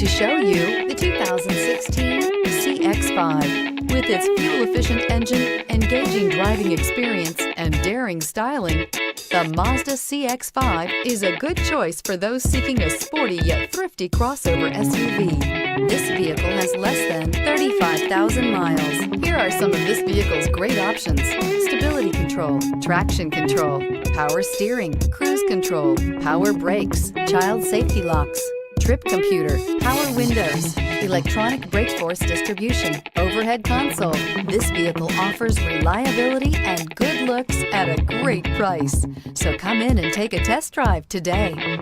to show you the 2016 CX-5. With its fuel-efficient engine, engaging driving experience, and daring styling, the Mazda CX-5 is a good choice for those seeking a sporty yet thrifty crossover SUV. This vehicle has less than 35,000 miles. Here are some of this vehicle's great options: stability control, traction control, power steering, cruise control, power brakes, child safety locks, trip computer, power windows, electronic brake force distribution, overhead console. This vehicle offers reliability and good looks at a great price. So come in and take a test drive today.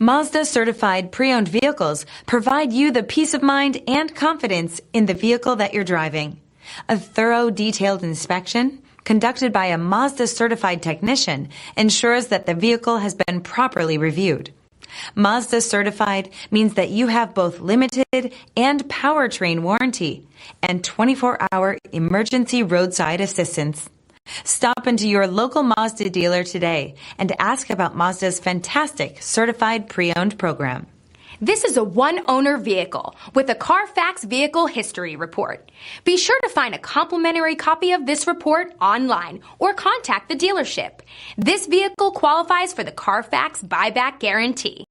Mazda certified pre-owned vehicles provide you the peace of mind and confidence in the vehicle that you're driving. A thorough, detailed inspection conducted by a Mazda certified technician ensures that the vehicle has been properly reviewed. Mazda certified means that you have both limited and powertrain warranty and 24-hour emergency roadside assistance. Stop into your local Mazda dealer today and ask about Mazda's fantastic certified pre-owned program. This is a one-owner vehicle with a Carfax Vehicle History Report. Be sure to find a complimentary copy of this report online or contact the dealership. This vehicle qualifies for the Carfax Buyback Guarantee.